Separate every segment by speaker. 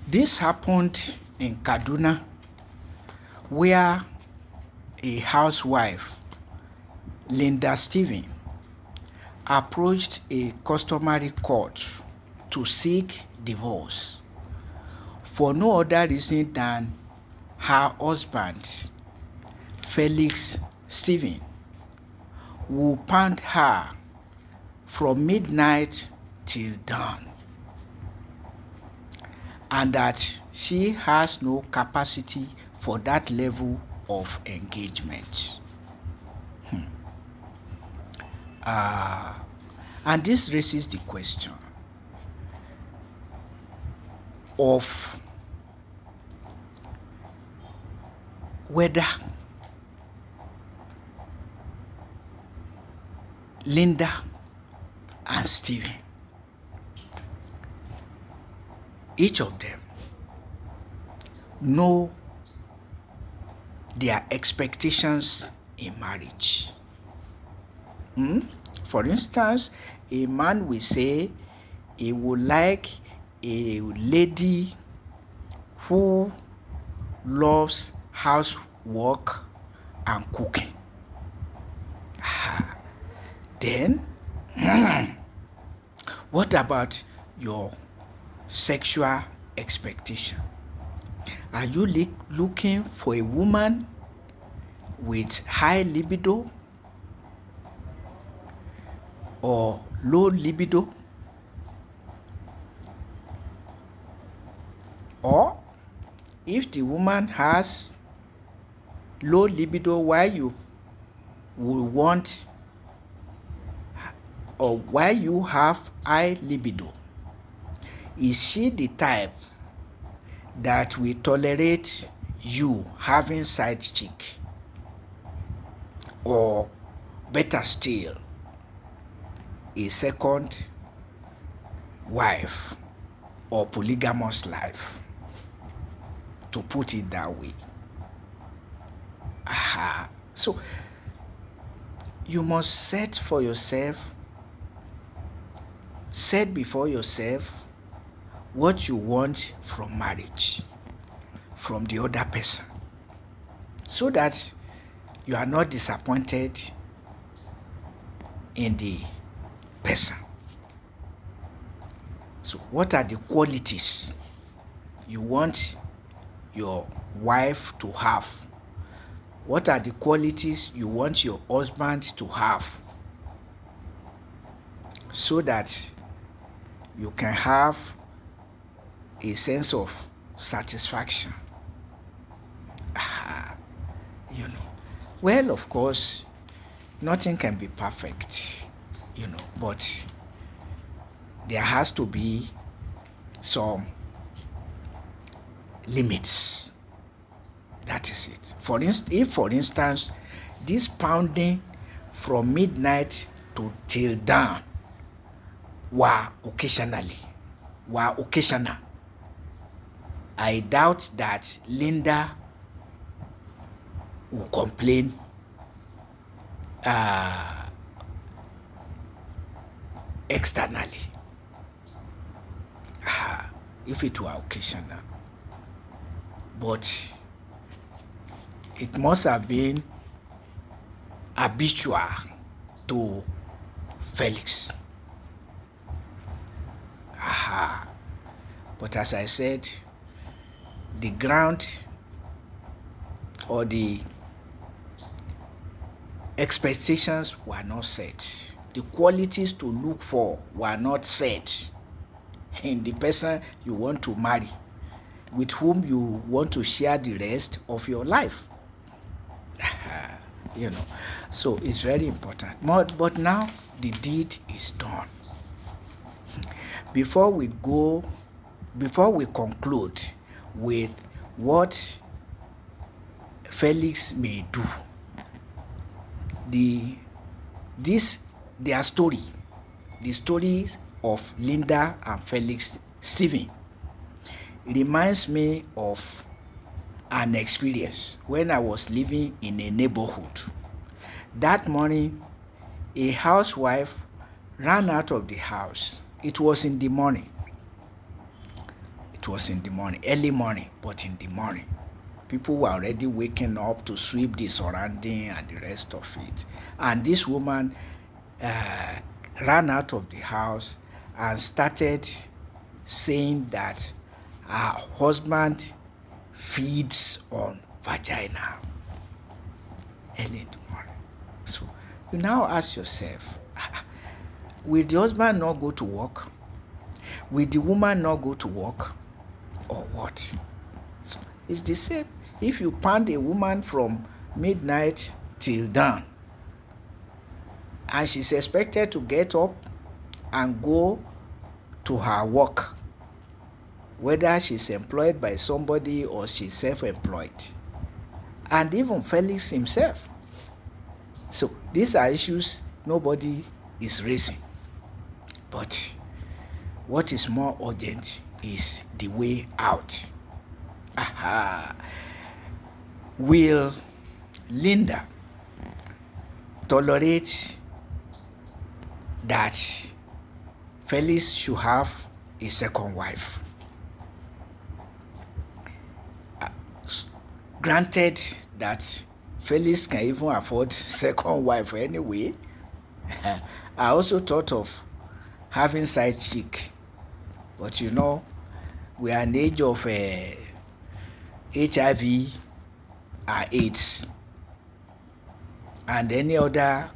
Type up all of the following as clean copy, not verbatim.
Speaker 1: This happened in Kaduna, where a housewife, Linda Stephen, approached a customary court to seek divorce for no other reason than her husband, Felix Stephen, who pound her from midnight till dawn, and that she has no capacity for that level of engagement. And this raises the question of whether Linda and Stephen, each of them, know their expectations in marriage. For instance, a man will say he would like a lady who loves housework and cooking. Then, what about your sexual expectation? Are you looking for a woman with high libido or low libido? Or if the woman has low libido, why you will want, or why you have high libido? Is she the type that will tolerate you having side chick? Or better still, a second wife or polygamous life, to put it that way. So you must set before yourself what you want from marriage, from the other person, so that you are not disappointed in the person. So what are the qualities you want your wife to have? What are the qualities you want your husband to have, so that you can have a sense of satisfaction? Well, of course, nothing can be perfect, but there has to be some limits. That is it. If, for instance, this pounding from midnight to till dawn were occasional, I doubt that Linda will complain externally, if it were occasional. But it must have been habitual to Felix. But as I said, the ground or the expectations were not set. The qualities to look for were not set in the person you want to marry, with whom you want to share the rest of your life. So it's very important. But now the deed is done. Before we conclude with what Felix may do, their story, the stories of Linda and Felix Stephen, reminds me of an experience when I was living in a neighborhood. That morning, a housewife ran out of the house. It was in the morning. It was in the morning, early morning, but in the morning. People were already waking up to sweep the surrounding and the rest of it. And this woman ran out of the house and started saying that her husband feeds on vagina early in the morning. So you now ask yourself, will the husband not go to work? Will the woman not go to work? Or what? So it's the same. If you pound a woman from midnight till dawn, and she's expected to get up and go to her work, whether she's employed by somebody or she's self-employed, and even Felix himself. So these are issues nobody is raising. But what is more urgent is the way out. Will Linda tolerate that Felix should have a second wife? Granted that Felix can even afford second wife anyway. I also thought of having side chick, but you know, we are in the age of HIV and AIDS and any other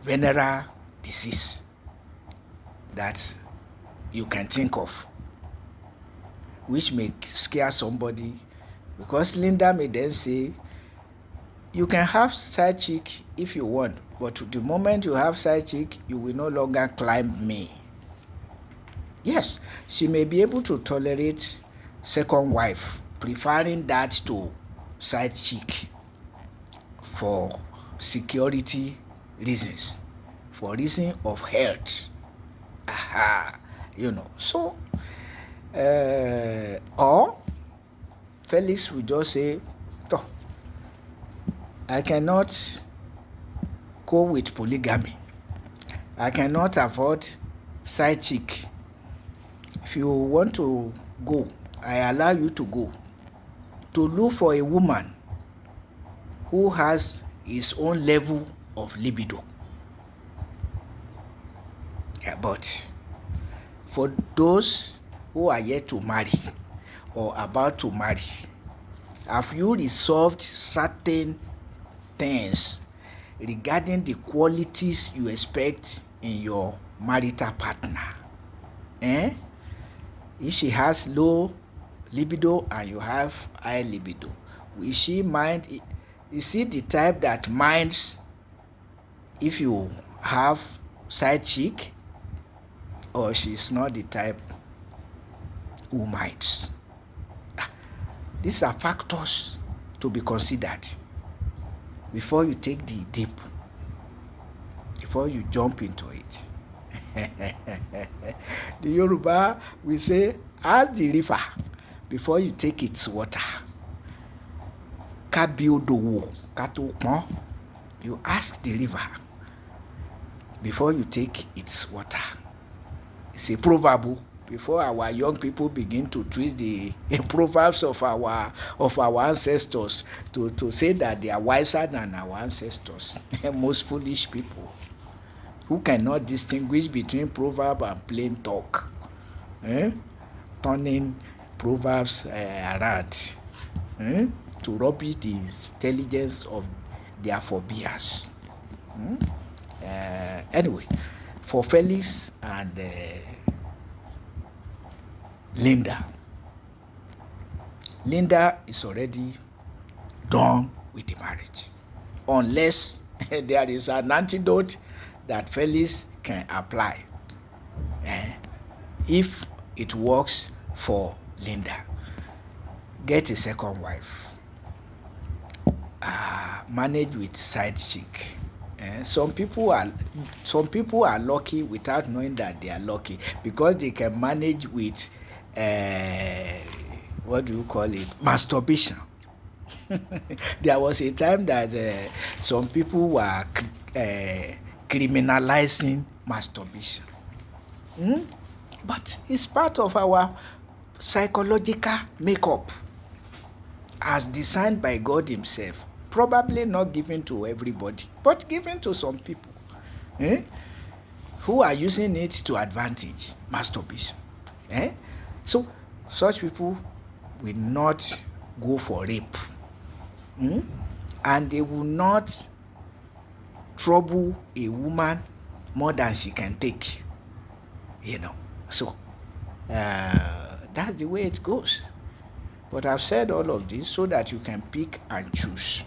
Speaker 1: venereal disease that you can think of, which may scare somebody, because Linda may then say, you can have side chick if you want, but the moment you have side chick, you will no longer climb me. Yes, she may be able to tolerate second wife, preferring that to side chick for security reasons, for reason of health. You know, so or Felix will just say, I cannot go with polygamy. I cannot afford side chick. If you want to go, I allow you to go. To look for a woman who has his own level of libido. Yeah, but for those who are yet to marry or about to marry, have you resolved certain things regarding the qualities you expect in your marital partner? If she has low libido and you have high libido, will she mind? Is she the type that minds if you have side chick, or she's not the type who minds? These are factors to be considered before you take the dip, before you jump into it. The Yoruba will say, ask the river before you take its water. You ask the river before you take its water. It's a proverb. Before our young people begin to twist the proverbs of our ancestors to say that they are wiser than our ancestors. Most foolish people who cannot distinguish between proverb and plain talk, turning proverbs around to rubbish the intelligence of their forebears. Anyway, for Felix and Linda is already done with the marriage, unless there is an antidote that Felix can apply. If it works for Linda, get a second wife, manage with side chick. Some people are lucky without knowing that they are lucky, because they can manage with what do you call it, masturbation. There was a time that some people were criminalizing masturbation, but it's part of our psychological makeup as designed by God himself, probably not given to everybody, but given to some people who are using it to advantage, masturbation. So such people will not go for rape, and they will not trouble a woman more than she can take. So that's the way it goes. But I've said all of this so that you can pick and choose.